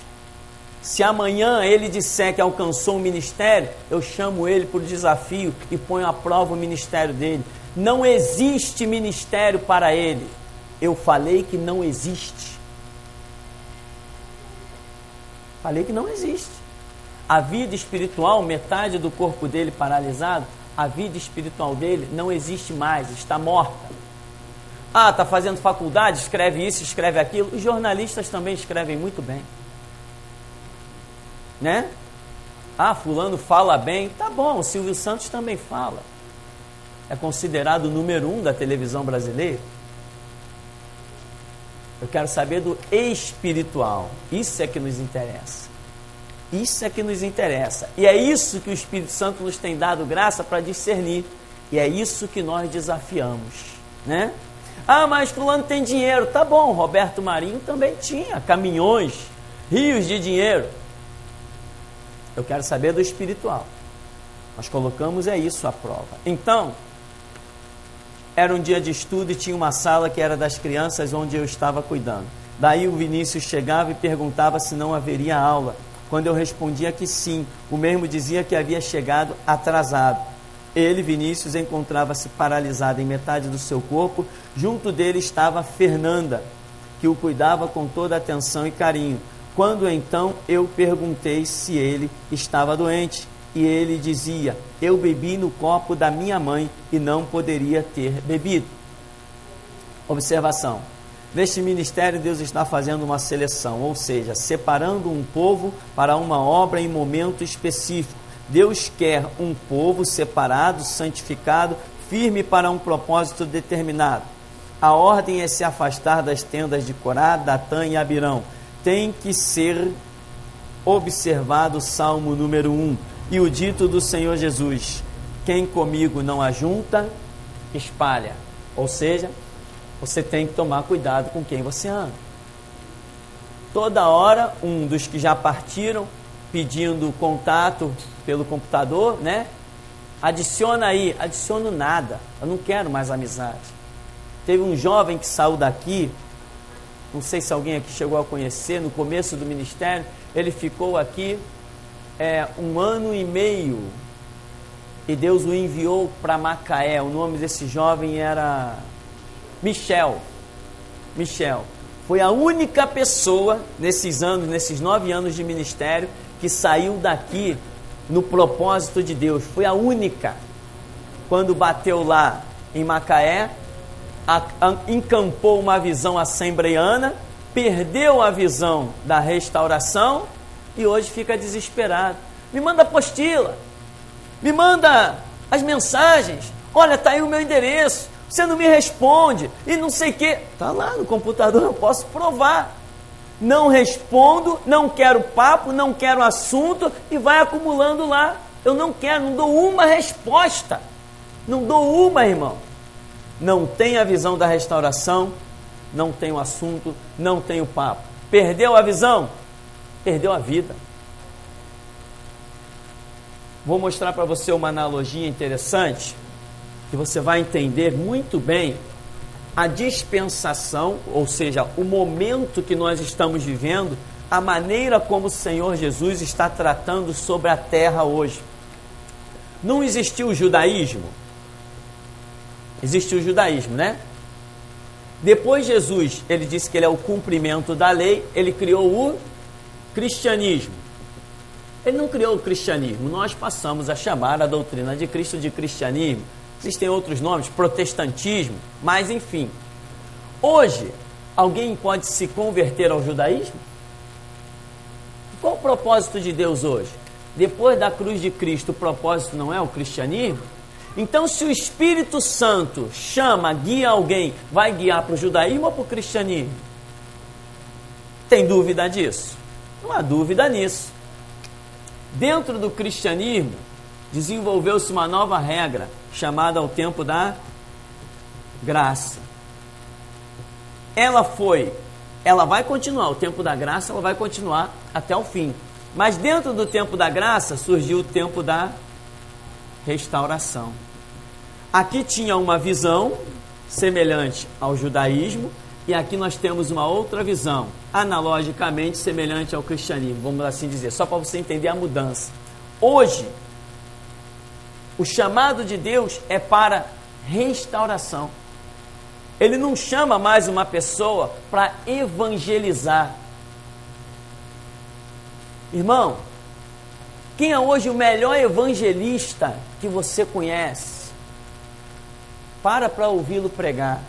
Se amanhã ele disser que alcançou um ministério, eu chamo ele por desafio e ponho à prova o ministério dele. Não existe ministério para ele. Eu falei que não existe. Falei que não existe. A vida espiritual, metade do corpo dele paralisado, a vida espiritual dele não existe mais, está morta. Está fazendo faculdade, escreve isso, escreve aquilo. Os jornalistas também escrevem muito bem. Fulano fala bem. Tá bom, o Silvio Santos também fala. É considerado o número 1 da televisão brasileira. Eu quero saber do espiritual. Isso é que nos interessa. Isso é que nos interessa. E é isso que o Espírito Santo nos tem dado graça para discernir. E é isso que nós desafiamos. Mas fulano tem dinheiro. Tá bom, Roberto Marinho também tinha caminhões, rios de dinheiro. Eu quero saber do espiritual. Nós colocamos isso à prova. Então, era um dia de estudo e tinha uma sala que era das crianças onde eu estava cuidando. Daí o Vinícius chegava e perguntava se não haveria aula. Quando eu respondia que sim, o mesmo dizia que havia chegado atrasado. Ele, Vinícius, encontrava-se paralisado em metade do seu corpo. Junto dele estava Fernanda, que o cuidava com toda atenção e carinho. Quando então eu perguntei se ele estava doente, e ele dizia: eu bebi no copo da minha mãe e não poderia ter bebido. Observação: Neste ministério, Deus está fazendo uma seleção, ou seja, separando um povo para uma obra em momento específico. Deus quer um povo separado, santificado, firme para um propósito determinado. A ordem é se afastar das tendas de Corá, Datã e Abirão. Tem que ser observado o Salmo número 1 e o dito do Senhor Jesus: quem comigo não ajunta, espalha. Ou seja, você tem que tomar cuidado com quem você anda. Toda hora, um dos que já partiram, pedindo contato pelo computador, né? Adiciona aí. Adiciono nada, eu não quero mais amizade. Teve um jovem que saiu daqui, não sei se alguém aqui chegou a conhecer, no começo do ministério, ele ficou aqui 1 ano e meio, e Deus o enviou para Macaé. O nome desse jovem era Michel. Foi a única pessoa nesses 9 anos de ministério, que saiu daqui no propósito de Deus. Foi a única. Quando bateu lá em Macaé, encampou uma visão assembleiana, perdeu a visão da restauração e hoje fica desesperado. Me manda apostila, me manda as mensagens, olha, está aí o meu endereço, você não me responde, e não sei o que. Está lá no computador, eu posso provar. Não respondo, não quero papo, não quero assunto, e vai acumulando lá. Eu não quero, não dou uma resposta. Não dou uma, irmão. Não tem a visão da restauração, não tem o assunto, não tem o papo. Perdeu a visão? Perdeu a vida. Vou mostrar para você uma analogia interessante, que você vai entender muito bem a dispensação, ou seja, o momento que nós estamos vivendo, a maneira como o Senhor Jesus está tratando sobre a terra hoje. Não existiu o judaísmo? Existiu o judaísmo, né? Depois Jesus, ele disse que ele é o cumprimento da lei, ele criou o cristianismo. Ele não criou o cristianismo, nós passamos a chamar a doutrina de Cristo de cristianismo. Existem outros nomes, protestantismo, mas enfim. Hoje, alguém pode se converter ao judaísmo? Qual o propósito de Deus hoje? Depois da cruz de Cristo, o propósito não é o cristianismo? Então, se o Espírito Santo chama, guia alguém, vai guiar para o judaísmo ou para o cristianismo? Tem dúvida disso? Não há dúvida nisso. Dentro do cristianismo, desenvolveu-se uma nova regra, chamada o tempo da graça. Ela vai continuar, o tempo da graça, ela vai continuar até o fim. Mas dentro do tempo da graça, surgiu o tempo da restauração. Aqui tinha uma visão semelhante ao judaísmo, e aqui nós temos uma outra visão, analogicamente semelhante ao cristianismo, vamos assim dizer, só para você entender a mudança. Hoje, o chamado de Deus é para restauração. Ele não chama mais uma pessoa para evangelizar. Irmão, quem é hoje o melhor evangelista que você conhece? Para ouvi-lo pregar,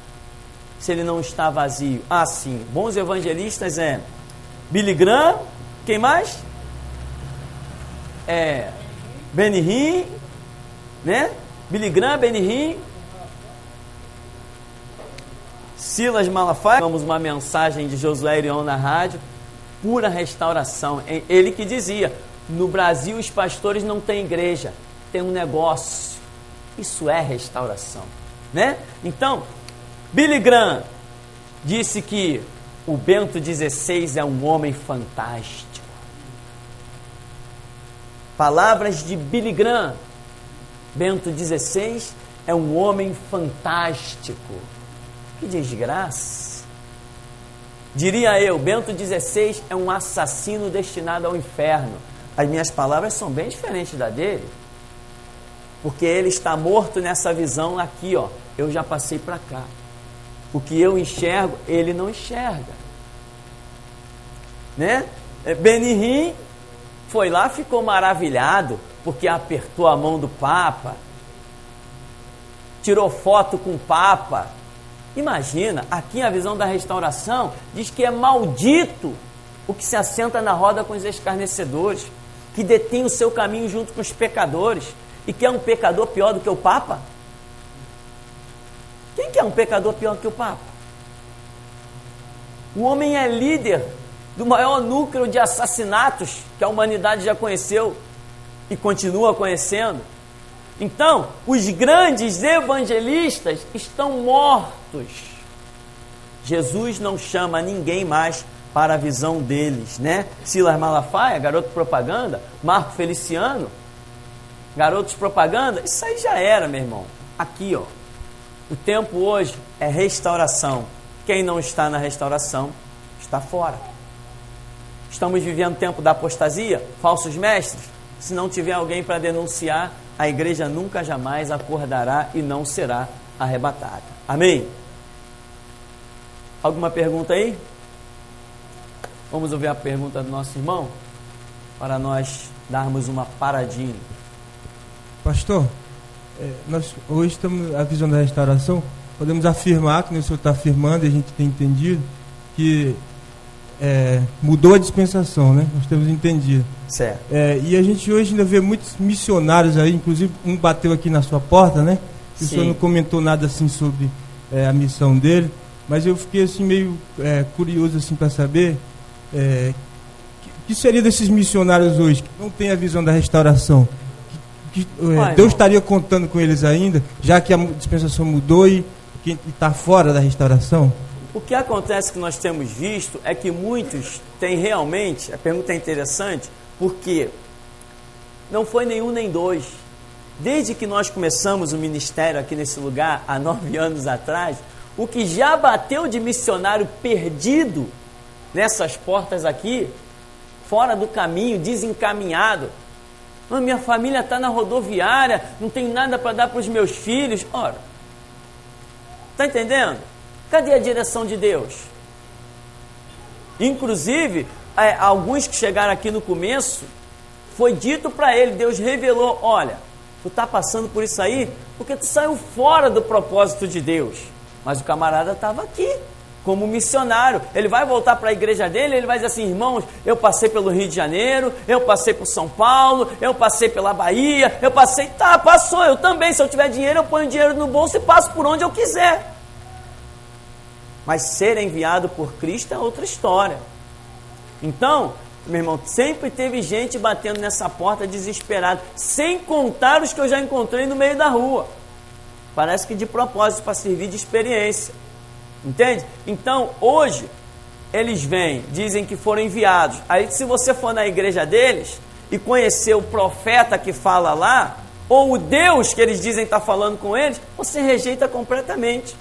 se ele não está vazio. Ah, sim, bons evangelistas Billy Graham, quem mais? Benny Hinn, né? Billy Graham, Benny Hinn, Silas Malafaia. Vamos uma mensagem de Josué Irion na rádio, pura restauração. Ele que dizia: no Brasil os pastores não têm igreja, tem um negócio. Isso é restauração, né? Então, Billy Graham disse que o Bento XVI é um homem fantástico. Palavras de Billy Graham: Bento XVI é um homem fantástico. Que desgraça! Diria eu, Bento XVI é um assassino destinado ao inferno. As minhas palavras são bem diferentes da dele, porque ele está morto nessa visão aqui, ó. Eu já passei para cá. O que eu enxergo, ele não enxerga, né? Benny Hinn foi lá, ficou maravilhado, porque apertou a mão do Papa, tirou foto com o Papa, Imagina, aqui a visão da restauração diz que é maldito o que se assenta na roda com os escarnecedores, que detém o seu caminho junto com os pecadores, e que é um pecador pior do que o Papa? Quem que é um pecador pior do que o Papa? O homem é líder do maior núcleo de assassinatos que a humanidade já conheceu e continua conhecendo. Então, os grandes evangelistas estão mortos. Jesus não chama ninguém mais para a visão deles, né? Silas Malafaia, garoto propaganda, Marco Feliciano, garotos propaganda, isso aí já era, meu irmão. Aqui, ó, o tempo hoje é restauração. Quem não está na restauração está fora. Estamos vivendo o tempo da apostasia, falsos mestres. Se não tiver alguém para denunciar, a igreja nunca jamais acordará e não será arrebatada. Amém? Alguma pergunta aí? Vamos ouvir a pergunta do nosso irmão, para nós darmos uma paradinha. Pastor, nós hoje estamos a visão da restauração, podemos afirmar, que o senhor está afirmando, e a gente tem entendido, que mudou a dispensação, né? Nós temos entendido. Certo. E a gente hoje ainda vê muitos missionários aí, inclusive um bateu aqui na sua porta, né? O senhor não comentou nada assim sobre a missão dele, mas eu fiquei assim meio curioso assim para saber que seria desses missionários hoje que não tem a visão da restauração. Deus estaria contando com eles ainda, já que a dispensação mudou e está fora da restauração? O que acontece que nós temos visto é que muitos têm realmente, a pergunta é interessante, porque não foi nenhum nem dois. Desde que nós começamos o ministério aqui nesse lugar, há 9 anos atrás, o que já bateu de missionário perdido nessas portas aqui, fora do caminho, desencaminhado. Minha família está na rodoviária, não tem nada para dar para os meus filhos. Ora, está entendendo? Cadê a direção de Deus? Inclusive, alguns que chegaram aqui no começo, foi dito para ele, Deus revelou, olha, tu está passando por isso aí porque tu saiu fora do propósito de Deus. Mas o camarada estava aqui, como missionário. Ele vai voltar para a igreja dele, ele vai dizer assim, irmãos, eu passei pelo Rio de Janeiro, eu passei por São Paulo, eu passei pela Bahia, eu passei, passou, eu também, se eu tiver dinheiro, eu ponho dinheiro no bolso e passo por onde eu quiser. Mas ser enviado por Cristo é outra história. Então, meu irmão, sempre teve gente batendo nessa porta desesperada, sem contar os que eu já encontrei no meio da rua. Parece que de propósito, para servir de experiência. Entende? Então, hoje, eles vêm, dizem que foram enviados. Aí, se você for na igreja deles e conhecer o profeta que fala lá, ou o Deus que eles dizem estar falando com eles, você rejeita completamente.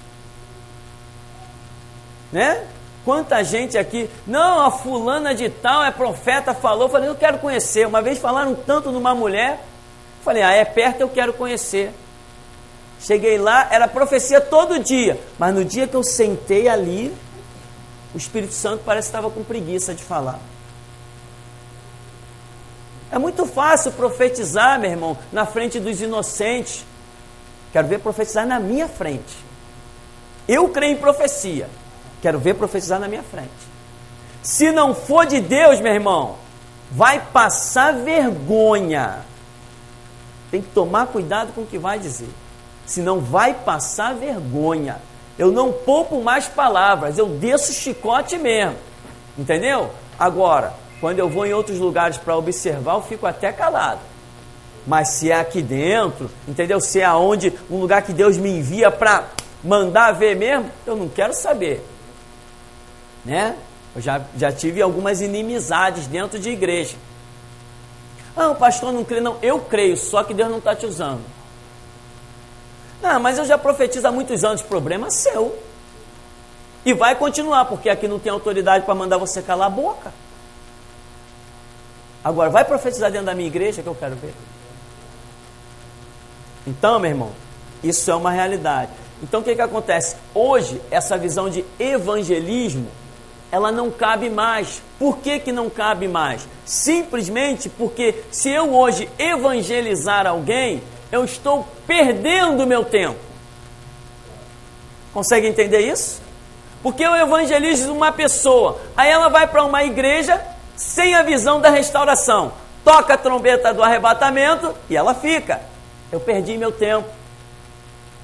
Né? Quanta gente aqui, não, a fulana de tal é profeta, falou, eu falei, eu quero conhecer. Uma vez falaram tanto numa mulher, eu falei, é perto, eu quero conhecer. Cheguei lá, era profecia todo dia, mas no dia que eu sentei ali, o Espírito Santo parece que estava com preguiça de falar. É muito fácil profetizar, meu irmão, na frente dos inocentes. Quero ver profetizar na minha frente. Eu creio em profecia. Quero ver profetizar na minha frente. Se não for de Deus, meu irmão, vai passar vergonha. Tem que tomar cuidado com o que vai dizer. Senão vai passar vergonha. Eu não poupo mais palavras, eu desço chicote mesmo. Entendeu? Agora, quando eu vou em outros lugares para observar, eu fico até calado. Mas se é aqui dentro, entendeu? Se é aonde, um lugar que Deus me envia para mandar ver mesmo, eu não quero saber. Né? Eu já tive algumas inimizades dentro de igreja. O pastor não crê, não. Eu creio, só que Deus não está te usando. Não, mas eu já profetizo há muitos anos, problema seu. E vai continuar, porque aqui não tem autoridade para mandar você calar a boca. Agora, vai profetizar dentro da minha igreja que eu quero ver. Então, meu irmão, isso é uma realidade. Então, o que acontece? Hoje, essa visão de evangelismo, ela não cabe mais. Por que não cabe mais? Simplesmente porque se eu hoje evangelizar alguém, eu estou perdendo o meu tempo. Consegue entender isso? Porque eu evangelizo uma pessoa, aí ela vai para uma igreja sem a visão da restauração, toca a trombeta do arrebatamento e ela fica. Eu perdi meu tempo.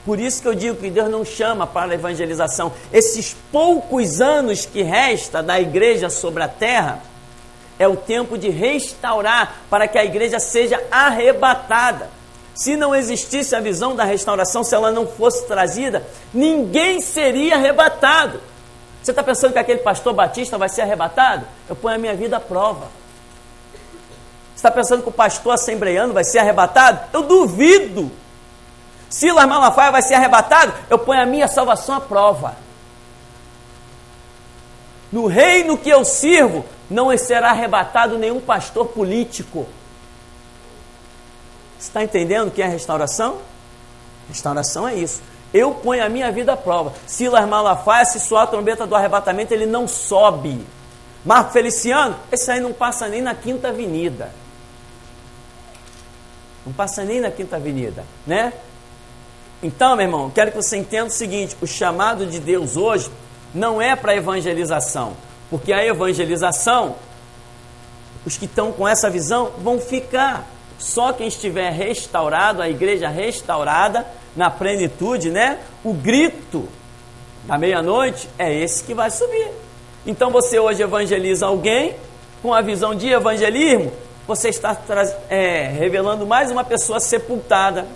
Por isso que eu digo que Deus não chama para a evangelização. Esses poucos anos que resta da igreja sobre a terra, é o tempo de restaurar para que a igreja seja arrebatada. Se não existisse a visão da restauração, se ela não fosse trazida, ninguém seria arrebatado. Você está pensando que aquele pastor batista vai ser arrebatado? Eu ponho a minha vida à prova. Você está pensando que o pastor assembleiano vai ser arrebatado? Eu duvido. Silas Malafaia vai ser arrebatado? Eu ponho a minha salvação à prova. No reino que eu sirvo, não será arrebatado nenhum pastor político. Você está entendendo o que é restauração? Restauração é isso. Eu ponho a minha vida à prova. Silas Malafaia, se soar a trombeta do arrebatamento, ele não sobe. Marco Feliciano, esse aí não passa nem na Quinta Avenida. Não passa nem na Quinta Avenida, né? Então, meu irmão, quero que você entenda o seguinte: o chamado de Deus hoje não é para evangelização, porque a evangelização, os que estão com essa visão vão ficar. Só quem estiver restaurado, a igreja restaurada, na plenitude, né? O grito da meia-noite é esse que vai subir. Então você hoje evangeliza alguém com a visão de evangelismo, você está revelando mais uma pessoa sepultada.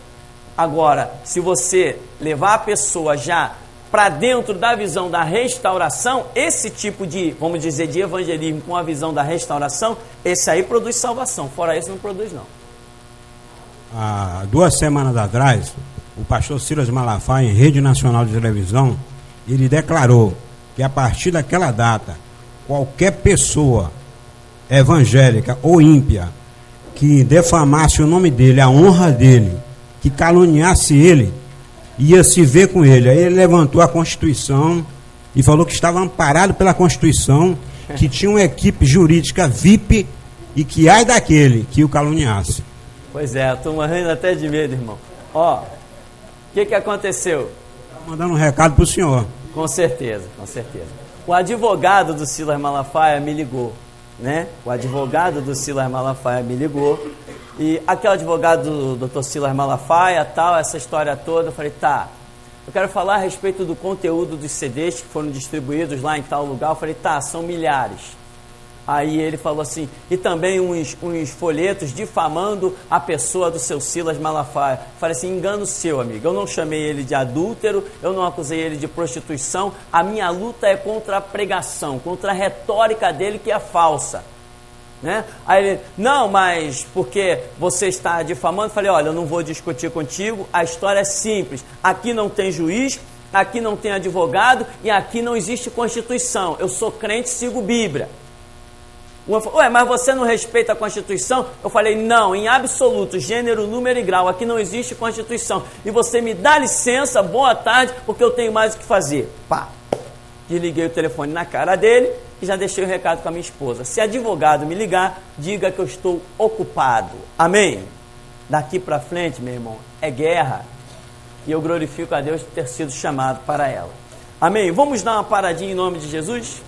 Agora, se você levar a pessoa já para dentro da visão da restauração, esse tipo de, vamos dizer, de evangelismo com a visão da restauração, esse aí produz salvação. Fora isso, não produz, não. Há 2 semanas atrás, o pastor Silas Malafaia, em rede nacional de televisão, ele declarou que a partir daquela data, qualquer pessoa evangélica ou ímpia que defamasse o nome dele, a honra dele, que caluniasse ele, ia se ver com ele. Aí ele levantou a Constituição e falou que estava amparado pela Constituição, que tinha uma equipe jurídica VIP e que ai daquele que o caluniasse. Pois é, estou morrendo até de medo, irmão. Ó, o que aconteceu? Está mandando um recado para o senhor. Com certeza, com certeza. O advogado do Silas Malafaia me ligou, né? O advogado do Silas Malafaia me ligou. E aquele advogado do Dr. Silas Malafaia, tal, essa história toda, eu falei, tá, eu quero falar a respeito do conteúdo dos CDs que foram distribuídos lá em tal lugar. Eu falei, tá, são milhares. Aí ele falou assim, e também uns folhetos difamando a pessoa do seu Silas Malafaia. Eu falei assim, engano seu, amigo, eu não chamei ele de adúltero, eu não acusei ele de prostituição, a minha luta é contra a pregação, contra a retórica dele que é falsa. Né? Aí ele, não, mas porque você está difamando? Eu falei, olha, eu não vou discutir contigo, a história é simples, aqui não tem juiz, aqui não tem advogado e aqui não existe Constituição, eu sou crente, sigo Bíblia. Uma falou, ué, mas você não respeita a Constituição? Eu falei, não, em absoluto, gênero, número e grau, aqui não existe Constituição, e você me dá licença, boa tarde, porque eu tenho mais o que fazer. Pá, desliguei o telefone na cara dele e já deixei o recado com a minha esposa. Se advogado me ligar, diga que eu estou ocupado. Amém? Daqui para frente, meu irmão, é guerra. E eu glorifico a Deus de ter sido chamado para ela. Amém? Vamos dar uma paradinha em nome de Jesus?